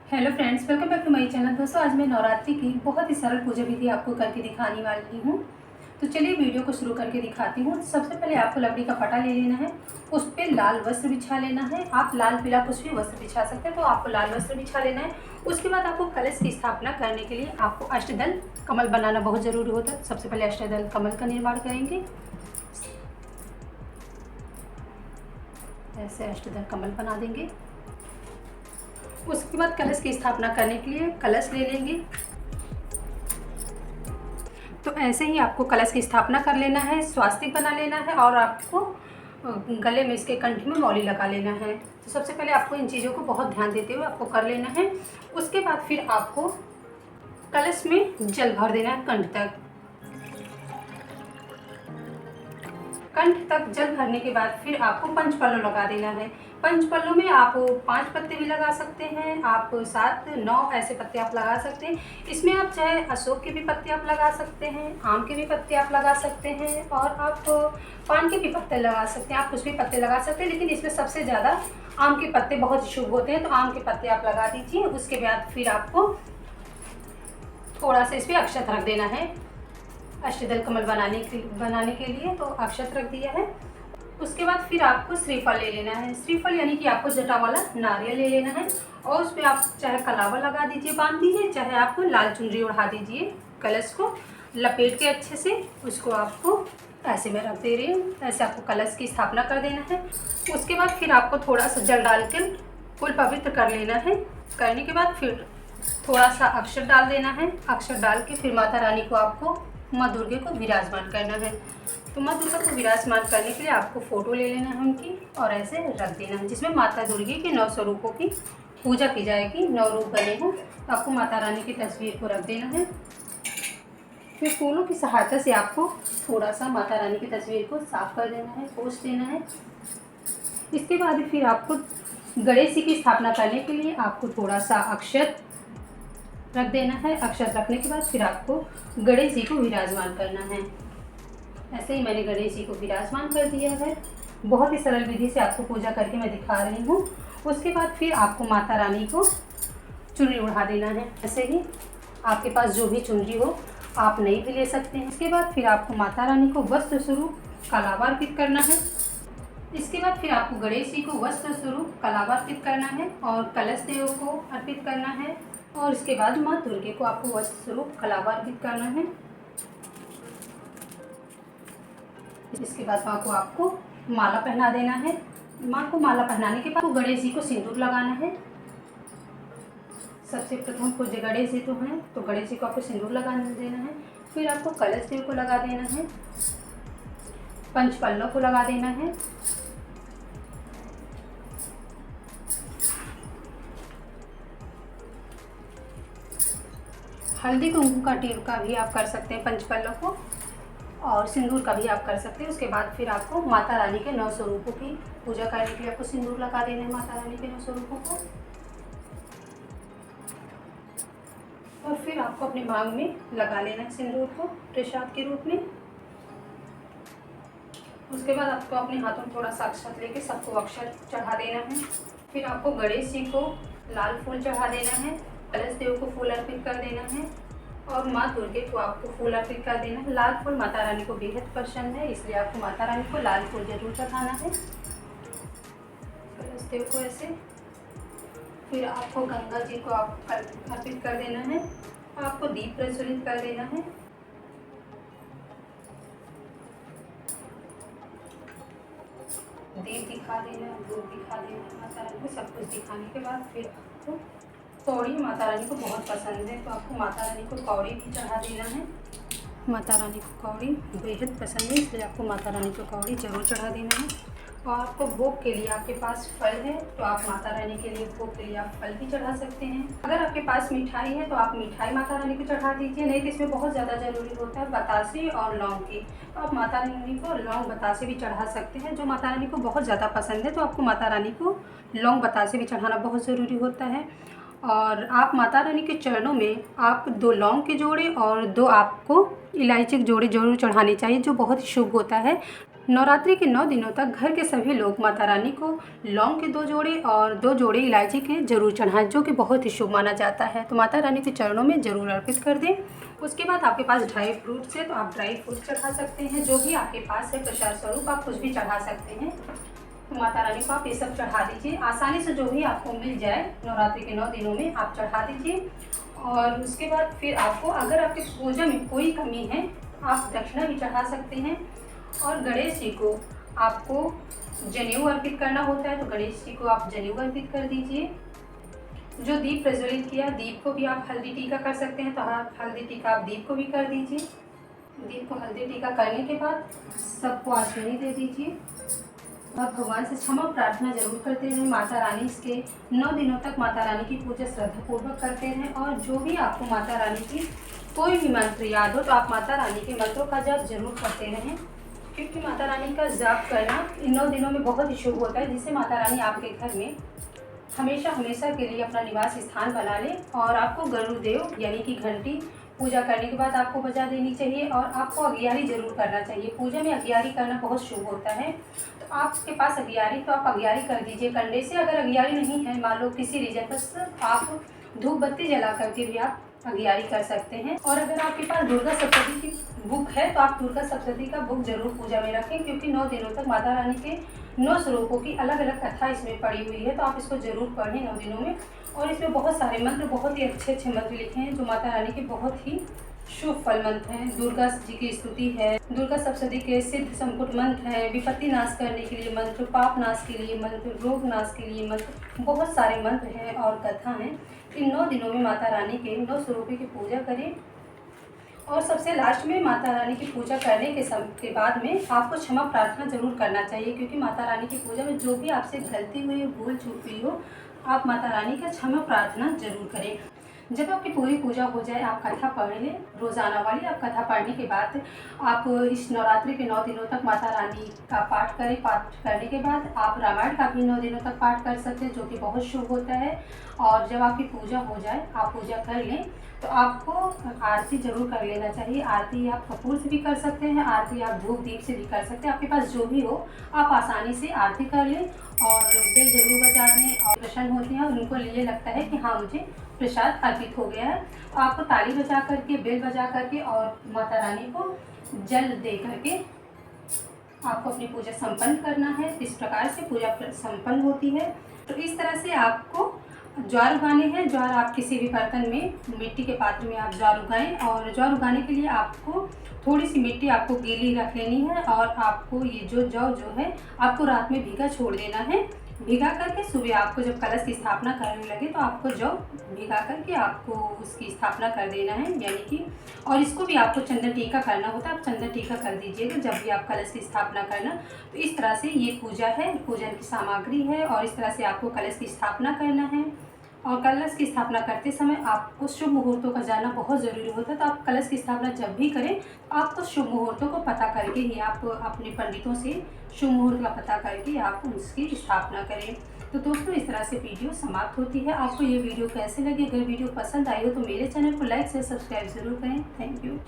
Hello friends, welcome back to my channel. दोस्तों, आज मैं नवरात्रि की बहुत ही सरल पूजा विधि आपको करके दिखाने वाली हूँ। तो चलिए वीडियो को शुरू करके दिखाती हूँ। सबसे पहले आपको लकड़ी का पटा ले लेना है, उस पर लाल वस्त्र बिछा लेना है। आप लाल पीला कुछ भी वस्त्र बिछा सकते हैं, तो आपको लाल वस्त्र बिछा लेना है। उसके बाद आपको कलश की स्थापना करने के लिए आपको अष्टदल कमल बनाना बहुत ज़रूरी होता है। सबसे पहले अष्टदल कमल का निर्माण करेंगे। ऐसे अष्टदल कमल बना देंगे। उसके बाद कलश की स्थापना करने के लिए कलश ले लेंगे। तो ऐसे ही आपको कलश की स्थापना कर लेना है, स्वास्तिक बना लेना है और आपको गले में इसके कंठ में मौली लगा लेना है। तो सबसे पहले आपको इन चीज़ों को बहुत ध्यान देते हुए आपको कर लेना है। उसके बाद फिर आपको कलश में जल भर देना है कंठ तक। कंठ तक जल भरने के बाद फिर आपको पंचपल्लो लगा देना है। पंचपल्लो में आप 5 पत्ते भी लगा सकते हैं, आप 7, 9 ऐसे पत्ते आप लगा सकते हैं। इसमें आप चाहे अशोक के भी पत्ते आप लगा सकते हैं, आम के भी पत्ते आप लगा सकते हैं और आप पान के भी पत्ते लगा सकते हैं। आप कुछ भी पत्ते लगा सकते हैं, लेकिन इसमें सबसे ज़्यादा आम के पत्ते बहुत शुभ होते हैं, तो आम के पत्ते आप लगा दीजिए। उसके बाद फिर आपको थोड़ा सा इस पर अक्षत रख देना है। अष्टदल कमल बनाने के लिए तो अक्षत रख दिया है। उसके बाद फिर आपको श्रीफल ले लेना है। श्रीफल यानी कि आपको जटा वाला नारियल ले लेना है और उस पर आप चाहे कलावा लगा दीजिए, बांध दीजिए, चाहे आपको लाल चुनरी ओढ़ा दीजिए। कलश को लपेट के अच्छे से उसको आपको ऐसे में रख दे रही हूँ। ऐसे आपको कलश की स्थापना कर देना है। उसके बाद फिर आपको थोड़ा सा जल डाल के कुल पवित्र कर लेना है। करने के बाद फिर थोड़ा सा अक्षर डाल देना है। अक्षर डाल के फिर माता रानी को आपको माँ दुर्गे को विराजमान करना है। तो माँ दुर्गा को विराजमान करने के लिए आपको फ़ोटो ले लेना है उनकी और ऐसे रख देना है, जिसमें माता दुर्गे के 9 स्वरूपों की पूजा की जाएगी। 9 रूप बने हों, तो आपको माता रानी की तस्वीर को रख देना है। फिर फूलों की सहायता से आपको थोड़ा सा माता रानी की तस्वीर को साफ कर देना है, पोंछ देना है। इसके बाद फिर आपको गणेश जी की स्थापना करने के लिए आपको थोड़ा सा अक्षत रख देना है। अक्षत रखने के बाद फिर आपको गणेश जी को विराजमान करना है। ऐसे ही मैंने गणेश जी को विराजमान कर दिया है। बहुत ही सरल विधि से आपको पूजा करके मैं दिखा रही हूँ। उसके बाद फिर आपको माता रानी को चुनरी उड़ा देना है। ऐसे ही आपके पास जो भी चुनरी हो आप नई भी ले सकते हैं। इसके बाद फिर आपको माता रानी को वस्त्र स्वरूप कलावा अर्पित करना है। इसके बाद फिर आपको गणेश जी को वस्त्र स्वरूप कलावा अर्पित करना है और कलश देव को अर्पित करना है और इसके बाद माँ दुर्गे को आपको वस्त्र स्वरूप कलावा अर्पित करना है। इसके बाद माँ को आपको माला पहना देना है। माँ को माला पहनाने के बाद आपको गणेश जी को सिंदूर लगाना है। सबसे प्रथम पूज्य गणेश जी तो हैं, तो गणेश जी को आपको सिंदूर लगा देना है। फिर आपको कलश देव को लगा देना है, पंचपल्लो को लगा देना है। हल्दी कुंकू का टीका भी आप कर सकते हैं पंचपल्लो को, और सिंदूर का भी आप कर सकते हैं। उसके बाद फिर आपको माता रानी के 9 स्वरूपों की पूजा करने के लिए आपको सिंदूर लगा देना है माता रानी के 9 स्वरूपों को। और फिर आपको अपने मांग में लगा लेना है सिंदूर को प्रसाद के रूप में। उसके बाद आपको अपने हाथों में थोड़ा सा अक्षत लेके सबको अक्षत चढ़ा देना है। फिर आपको गणेश जी को लाल फूल चढ़ा देना है, कलश देव को फूल अर्पित कर देना है और माँ दुर्गे को आपको फूल अर्पित कर देना है। लाल फूल माता रानी को बेहद पसंद है, इसलिए आपको माता रानी को लाल फूल जरूर चढ़ाना है कलश देव को ऐसे। फिर आपको गंगा जी को आप अर्पित कर देना है। आपको दीप प्रज्वलित कर देना है। दीप दिखा देना, धूप दिखा देना माता रानी को। सब कुछ दिखाने के बाद फिर आपको कौड़ी माता रानी को बहुत पसंद है, तो आपको माता रानी को कौड़ी भी चढ़ा देना है। माता रानी को कौड़ी बेहद पसंद है, इसलिए आपको माता रानी को कौड़ी जरूर चढ़ा देना है। और आपको भोग के लिए आपके पास फल है, तो आप माता रानी के लिए भोग के लिए आप फल भी चढ़ा सकते हैं। अगर आपके पास मिठाई है तो आप मिठाई माता रानी को चढ़ा दीजिए, नहीं तो इसमें बहुत ज़्यादा ज़रूरी होता है बतासे और लौंग की, तो आप माता रानी को लौंग बतासे भी चढ़ा सकते हैं। जो माता रानी को बहुत ज़्यादा पसंद है, तो आपको माता रानी को लौंग बतासे भी चढ़ाना बहुत ज़रूरी होता है। और आप माता रानी के चरणों में आप 2 लौंग के जोड़े और 2 आपको इलायची के जोड़े जरूर चढ़ाने चाहिए, जो बहुत ही शुभ होता है। नवरात्रि के 9 दिनों तक घर के सभी लोग माता रानी को लौंग के 2 जोड़े और 2 जोड़े इलायची के जरूर चढ़ाएं, जो कि बहुत ही शुभ माना जाता है। तो माता रानी के चरणों में जरूर अर्पित कर दें। उसके बाद आपके पास ड्राई फ्रूट्स है तो आप ड्राई फ्रूट चढ़ा सकते हैं, जो भी आपके पास है प्रसाद स्वरूप आप कुछ भी चढ़ा सकते हैं। तो माता रानी को आप ये सब चढ़ा दीजिए, आसानी से जो भी आपको मिल जाए नवरात्रि के 9 दिनों में आप चढ़ा दीजिए। और उसके बाद फिर आपको अगर आपकी पूजा में कोई कमी है आप दक्षिणा भी चढ़ा सकते हैं। और गणेश जी को आपको जनेऊ अर्पित करना होता है, तो गणेश जी को आप जनेऊ अर्पित कर दीजिए। जो दीप प्रज्वलित किया, दीप को भी आप हल्दी टीका कर सकते हैं, तो आप हल्दी टीका आप दीप को भी कर दीजिए। दीप को हल्दी टीका करने के बाद सबको आशीर्वाद दे दीजिए और भगवान से क्षमा प्रार्थना जरूर करते रहें। माता रानी इसके 9 दिनों तक माता रानी की पूजा श्रद्धापूर्वक करते रहें। और जो भी आपको माता रानी की कोई भी मंत्र याद हो तो आप माता रानी के मंत्रों का जाप जरूर करते रहें, क्योंकि माता रानी का जाप करना इन 9 दिनों में बहुत ही शुभ होता है, जिससे माता रानी आपके घर में हमेशा हमेशा के लिए अपना निवास स्थान बना ले। और आपको गरुड़देव यानी कि घंटी पूजा करने के बाद आपको बजा देनी चाहिए। और आपको अगियारी जरूर करना चाहिए, पूजा में अगियारी करना बहुत शुभ होता है। तो आपके पास अगियारी तो आप अगियारी कर दीजिए कंडे से। अगर अगियारी नहीं है, मान लो किसी रीजन पर, आप धूप बत्ती जला करके भी आप अगियारी कर सकते हैं। और अगर आपके पास दुर्गा सप्तशती की बुक है तो आप दुर्गा सप्तशती का बुक जरूर पूजा में रखें, क्योंकि 9 दिनों तक माता रानी के 9 स्वरूपों की अलग अलग कथा इसमें पड़ी हुई है। तो आप इसको जरूर पढ़ें 9 दिनों में। और इसमें बहुत सारे मंत्र, बहुत ही अच्छे अच्छे मंत्र लिखे हैं जो माता रानी के बहुत ही शुभ फल मंत्र हैं। दुर्गा जी की स्तुति है, दुर्गा सप्तशती के सिद्ध संपुट मंत्र हैं, विपत्ति नाश करने के लिए मंत्र, पाप नाश के लिए मंत्र, रोग नाश के लिए मंत्र, बहुत सारे मंत्र हैं और कथा हैं। इन 9 दिनों में माता रानी के 9 स्वरूपों की पूजा करें। और सबसे लास्ट में माता रानी की पूजा करने के बाद में आपको क्षमा प्रार्थना जरूर करना चाहिए, क्योंकि माता रानी की पूजा में जो भी आपसे गलती हुई हो, भूल चूक हुई हो, आप माता रानी का क्षमा प्रार्थना जरूर करें। जब आपकी पूरी पूजा हो जाए आप कथा पढ़ लें रोज़ाना वाली। आप कथा पढ़ने के बाद आप इस नवरात्रि के 9 दिनों तक माता रानी का पाठ करें। पाठ करने के बाद आप रामायण का भी 9 दिनों तक पाठ कर सकते हैं, जो कि बहुत शुभ होता है। और जब आपकी पूजा हो जाए, आप पूजा कर लें, तो आपको आरती जरूर कर लेना चाहिए। आरती आप कपूर से भी कर सकते हैं, आरती आप धूप दीप से भी कर सकते हैं। आपके पास जो भी हो आप आसानी से आरती कर लें और बेल जरूर बजा दें। और प्रसन्न होती हैं और उनको ये लगता है कि हाँ मुझे प्रसाद अर्पित हो गया है। तो आपको ताली बजा करके, बेल बजा करके और माता रानी को जल दे करके आपको अपनी पूजा संपन्न करना है। इस प्रकार से पूजा संपन्न होती है। तो इस तरह से आपको ज्वार उगाने हैं। ज्वार आप किसी भी बर्तन में, मिट्टी के पात्र में आप ज्वार उगाएं। और ज्वार उगाने के लिए आपको थोड़ी सी मिट्टी आपको गीली रख लेनी है। और आपको ये जौ जो है आपको रात में भीगा छोड़ देना है। भिगा करके सुबह आपको जब कलश की स्थापना करने लगे तो आपको जौ भिगा करके आपको उसकी स्थापना कर देना है, यानी कि। और इसको भी आपको चंदन टीका करना होता है, आप चंदन टीका कर दीजिएगा जब भी आप कलश की स्थापना करना। तो इस तरह से ये पूजा है, पूजन की सामग्री है। और इस तरह से आपको कलश की स्थापना करना है। और कलश की स्थापना करते समय आपको शुभ मुहूर्तों का जानना बहुत ज़रूरी होता है। तो आप कलश की स्थापना जब भी करें तो आपको शुभ मुहूर्तों को पता करके ही आप अपने पंडितों से शुभ मुहूर्त का पता करके आप उसकी स्थापना करें। तो दोस्तों इस तरह से वीडियो समाप्त होती है। आपको ये वीडियो कैसे लगी? अगर वीडियो पसंद आई हो तो मेरे चैनल को लाइक से सब्सक्राइब ज़रूर करें। Thank you.